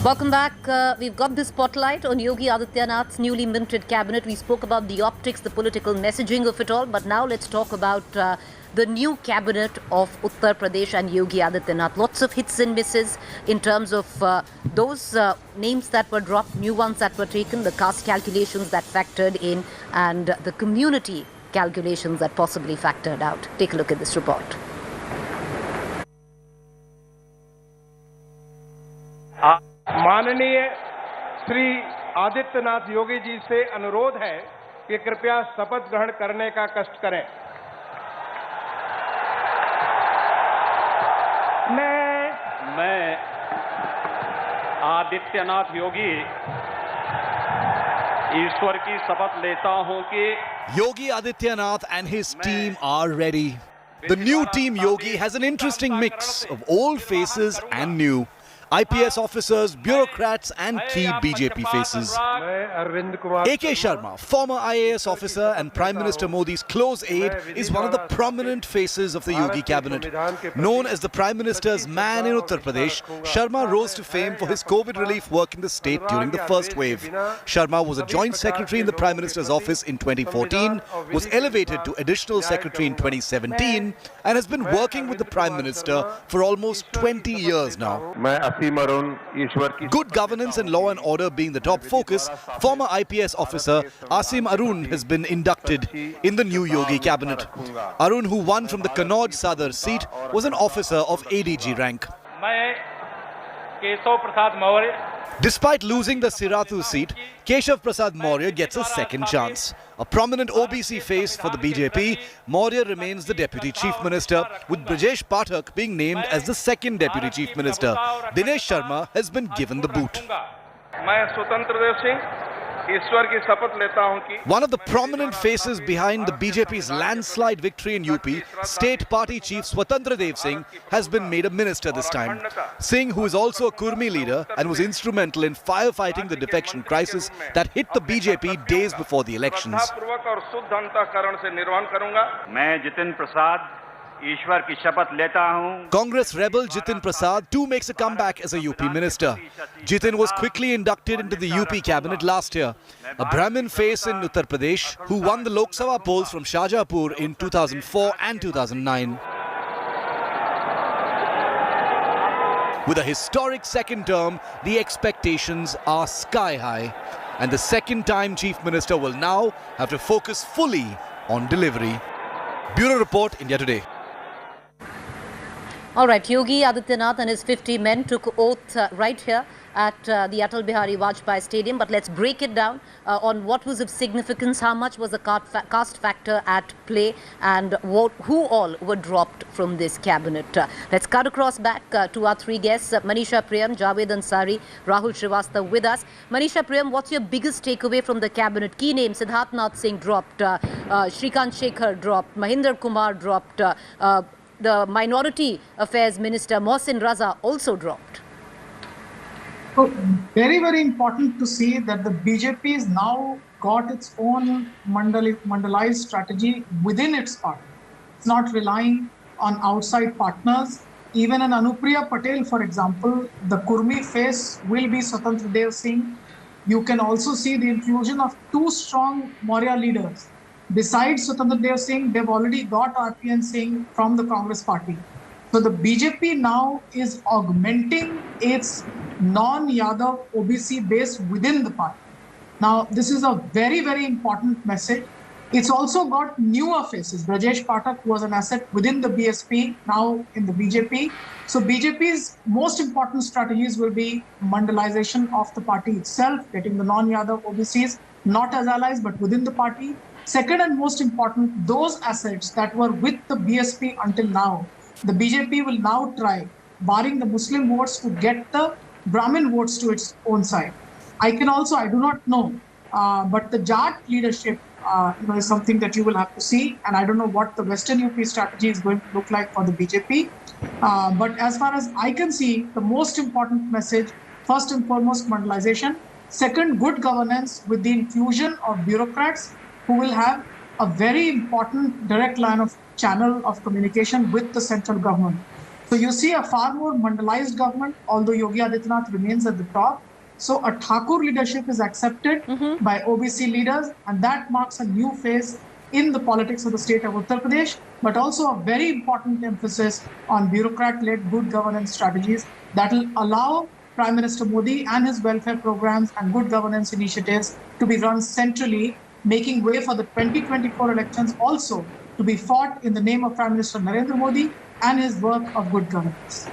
Welcome back. We've got the spotlight on Yogi Adityanath's newly minted cabinet. We spoke about the optics, the political messaging of it all, but now let's talk about the new cabinet of Uttar Pradesh and Yogi Adityanath. Lots of hits and misses in terms of those names that were dropped, new ones that were taken, the caste calculations that factored in, and the community calculations that possibly factored out. Take a look at this report. माननीय श्री आदित्यनाथ योगी जी से अनुरोध है कि कृपया शपथ ग्रहण करने का कष्ट करें। मैं आदित्यनाथ योगी ईश्वर की शपथ लेता हूं कि Yogi Adityanath and his team are ready. The new team Yogi has an interesting mix of old faces and new. IPS officers, bureaucrats and key BJP faces. AK Sharma, former IAS officer and Prime Minister Modi's close aide, is one of the prominent faces of the Yogi cabinet. Known as the Prime Minister's man in Uttar Pradesh, Sharma rose to fame for his COVID relief work in the state during the first wave. Sharma was a joint secretary in the Prime Minister's office in 2014, was elevated to additional secretary in 2017 and has been working with the Prime Minister for almost 20 years now. Good governance and law and order being the top focus, former IPS officer Asim Arun has been inducted in the new Yogi cabinet. Arun, who won from the Kannauj Sadar seat, was an officer of ADG rank. Keshav Prasad Maurya. Despite losing the Siratu seat, Keshav Prasad Maurya gets a second chance. A prominent OBC face for the BJP, Maurya remains the Deputy Chief Minister, with Brajesh Pathak being named as the second Deputy Chief Minister. Dinesh Sharma has been given the boot. One of the prominent faces behind the BJP's landslide victory in UP, State Party Chief Swatantra Dev Singh, has been made a minister this time. Singh, who is also a Kurmi leader and was instrumental in firefighting the defection crisis that hit the BJP days before the elections. Congress rebel Jitin Prasad too makes a comeback as a UP minister. Jitin was quickly inducted into the UP cabinet last year. A Brahmin face in Uttar Pradesh who won the Lok Sabha polls from Shahjahanpur in 2004 and 2009. With a historic second term, the expectations are sky high. And the second-time Chief Minister will now have to focus fully on delivery. Bureau Report, India Today. All right, Yogi Adityanath and his 50 men took oath right here at the Atal Bihari Vajpayee Stadium. But let's break it down on what was of significance, how much was the caste factor at play, and who all were dropped from this cabinet. Let's cut across back to our three guests, Manisha Priyam, Javed Ansari, Rahul Srivastava with us. Manisha Priyam, what's your biggest takeaway from the cabinet? Key names: Siddharth Nath Singh dropped, Shrikant Sharma dropped, Mahinder Kumar dropped, the Minority Affairs Minister Mohsin Raza also dropped. So very, very important to see that the BJP has now got its own mandalized strategy within its party. It's not relying on outside partners. Even in Anupriya Patel, for example, the Kurmi face will be Swatantra Dev Singh. You can also see the inclusion of two strong Maurya leaders. Besides Swatantra Dev Singh, they've already got RPN Singh from the Congress party. So the BJP now is augmenting its non-Yadav OBC base within the party. Now, this is a very, very important message. It's also got newer faces. Brajesh Pathak was an asset within the BSP, now in the BJP. So BJP's most important strategies will be mandalization of the party itself, getting the non-Yadav OBCs, not as allies, but within the party. Second and most important, those assets that were with the BSP until now, the BJP will now try, barring the Muslim votes, to get the Brahmin votes to its own side. I do not know, but the Jat leadership is something that you will have to see. And I don't know what the Western UP strategy is going to look like for the BJP. But as far as I can see, the most important message, first and foremost, mandalization. Second, good governance with the inclusion of bureaucrats who will have a very important direct line of channel of communication with the central government. So you see a far more mandalized government, although Yogi Adityanath remains at the top. So a Thakur leadership is accepted by OBC leaders, and that marks a new phase in the politics of the state of Uttar Pradesh, but also a very important emphasis on bureaucrat-led good governance strategies that will allow Prime Minister Modi and his welfare programs and good governance initiatives to be run centrally, making way for the 2024 elections also to be fought in the name of Prime Minister Narendra Modi and his work of good governance.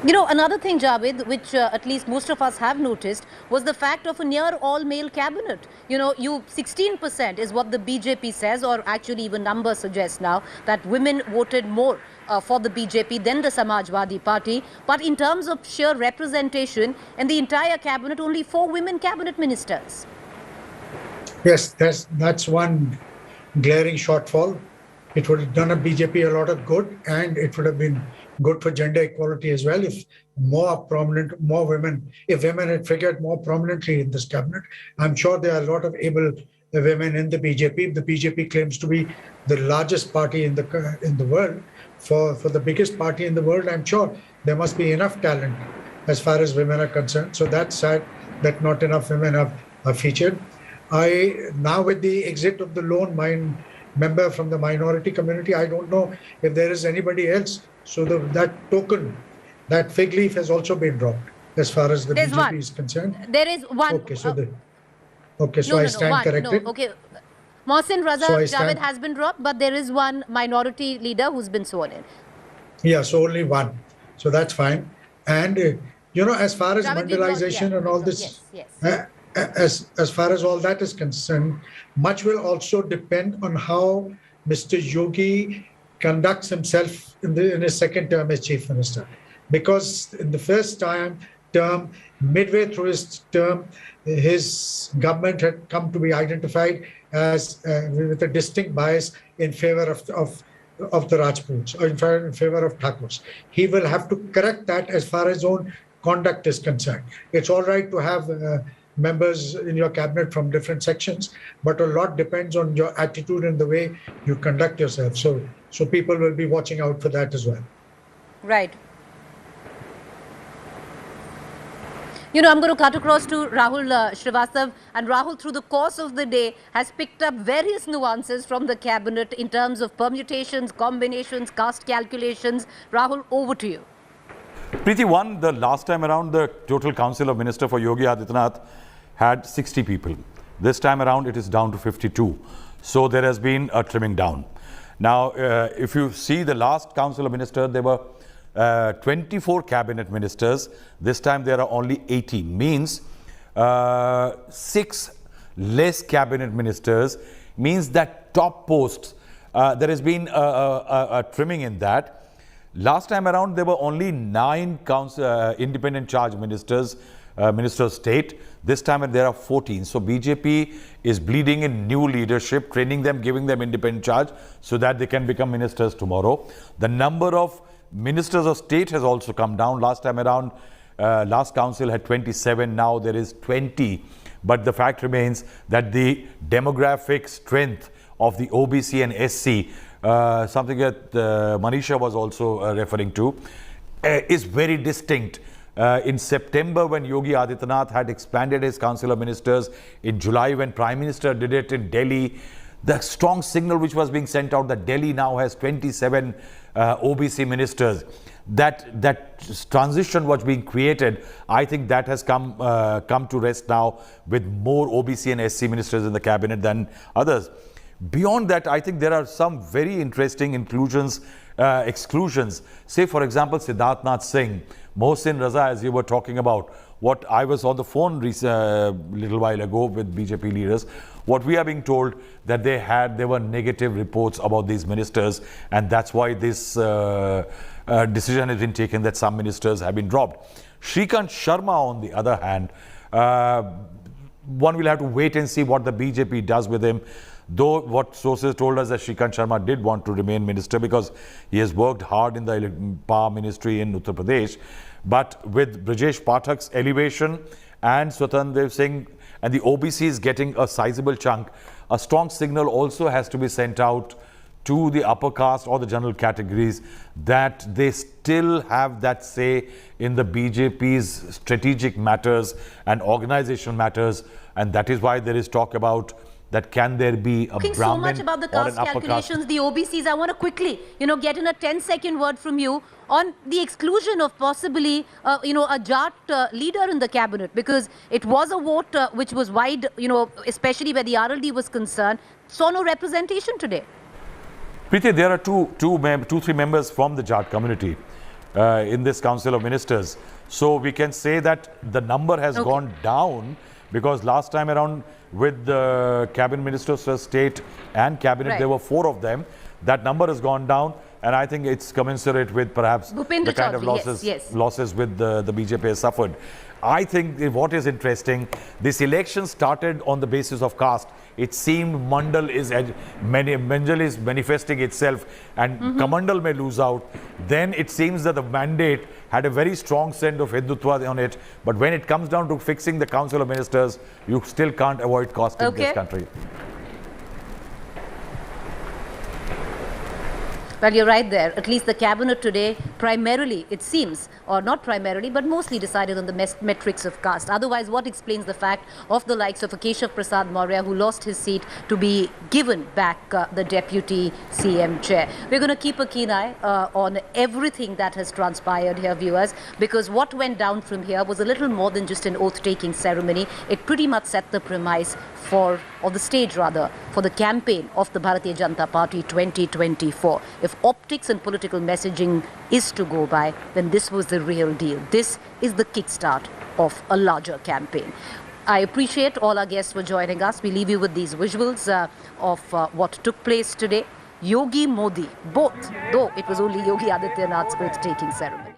You know, another thing, Javed, which at least most of us have noticed, was the fact of a near all-male cabinet. You know, 16% is what the BJP says, or actually even numbers suggest now, that women voted more for the BJP than the Samajwadi Party. But in terms of sheer representation, in the entire cabinet, only 4 women cabinet ministers. Yes, that's one glaring shortfall. It would have done a BJP a lot of good, and it would have been good for gender equality as well if more women had figured more prominently in this cabinet. I'm sure there are a lot of able women in the BJP. The BJP claims to be the largest party in the world. For the biggest party in the world, I'm sure there must be enough talent as far as women are concerned. So that's sad that not enough women are featured. Now with the exit of the lone member from the minority community, I don't know if there is anybody else. So that fig leaf has also been dropped as far as the BJP is concerned. There is one. Okay, so I stand corrected. No, okay. Mohsin Raza Javed has been dropped, but there is one minority leader who's been sworn in. Yeah, so only one. So that's fine. And, as far as mandalization and all this, as far as all that is concerned, much will also depend on how Mr. Yogi conducts himself in his second term as chief minister. Because in the first term, midway through his term, his government had come to be identified as with a distinct bias in favor of the Rajputs, or in favor of Thakurs. He will have to correct that as far as his own conduct is concerned. It's all right to have members in your cabinet from different sections, but a lot depends on your attitude and the way you conduct yourself. So people will be watching out for that as well. Right. I'm going to cut across to Rahul Srivastav. And Rahul, through the course of the day, has picked up various nuances from the cabinet in terms of permutations, combinations, caste calculations. Rahul, over to you. Preeti, the last time around, the total council of minister for Yogi Adityanath had 60 people. This time around, it is down to 52. So there has been a trimming down. Now, if you see the last council of minister, there were 24 cabinet ministers. This time there are only 18. Means 6 less cabinet ministers. Means that top posts, there has been a trimming in that. Last time around, there were only 9 independent charge ministers, Minister of State. This time there are 14. So BJP is bleeding in new leadership, training them, giving them independent charge so that they can become ministers tomorrow. The number of ministers of state has also come down. Last time around, last council had 27. Now there is 20. But the fact remains that the demographic strength of the OBC and SC, something that Manisha was also referring to, is very distinct. In September, when Yogi Adityanath had expanded his council of ministers, in July when Prime Minister did it in Delhi, the strong signal which was being sent out that Delhi now has 27 OBC ministers, that transition was being created. I think that has come to rest now with more OBC and SC ministers in the cabinet than others. Beyond that, I think there are some very interesting exclusions. Say, for example, Siddharth Singh, Mohsin Raza, as you were talking about. What I was on the phone little while ago with BJP leaders, what we are being told that there were negative reports about these ministers, and that's why this decision has been taken that some ministers have been dropped. Shrikant Sharma, on the other hand, one will have to wait and see what the BJP does with him. Though what sources told us that Shrikant Sharma did want to remain minister because he has worked hard in the power ministry in Uttar Pradesh. But with Brajesh Pathak's elevation and Swatandev Singh and the OBC is getting a sizable chunk, a strong signal also has to be sent out to the upper caste or the general categories that they still have that say in the BJP's strategic matters and organizational matters, and that is why there is talk about that can there be a Talking Brahmin so much about the or caste an upper caste. calculations, the OBCs, I want to quickly, get in a 10-second word from you on the exclusion of possibly, a Jat leader in the cabinet, because it was a vote which was wide, especially where the RLD was concerned, saw no representation today. Preeti, there are three members from the Jat community in this Council of Ministers. So we can say that the number has gone down, because last time around with the cabinet ministers of state and cabinet, there were 4 of them. That number has gone down, and I think it's commensurate with perhaps the kind of losses with the BJP has suffered. I think what is interesting, this election started on the basis of caste. It seemed Mandal is manifesting itself, and Kamandal may lose out. Then it seems that the mandate had a very strong sense of Hindutva on it. But when it comes down to fixing the Council of Ministers, you still can't avoid caste in this country. Well, you're right there. At least the cabinet today primarily, it seems, or not primarily, but mostly decided on the metrics of caste. Otherwise, what explains the fact of the likes of Keshav Prasad Maurya, who lost his seat, to be given back the deputy CM chair? We're going to keep a keen eye on everything that has transpired here, viewers, because what went down from here was a little more than just an oath-taking ceremony. It pretty much set the premise for, or the stage rather, for the campaign of the Bharatiya Janata Party 2024. If optics and political messaging is to go by, then this was the real deal. This is the kickstart of a larger campaign. I appreciate all our guests for joining us. We leave you with these visuals of what took place today. Yogi Modi, both, though it was only Yogi Adityanath's oath-taking ceremony.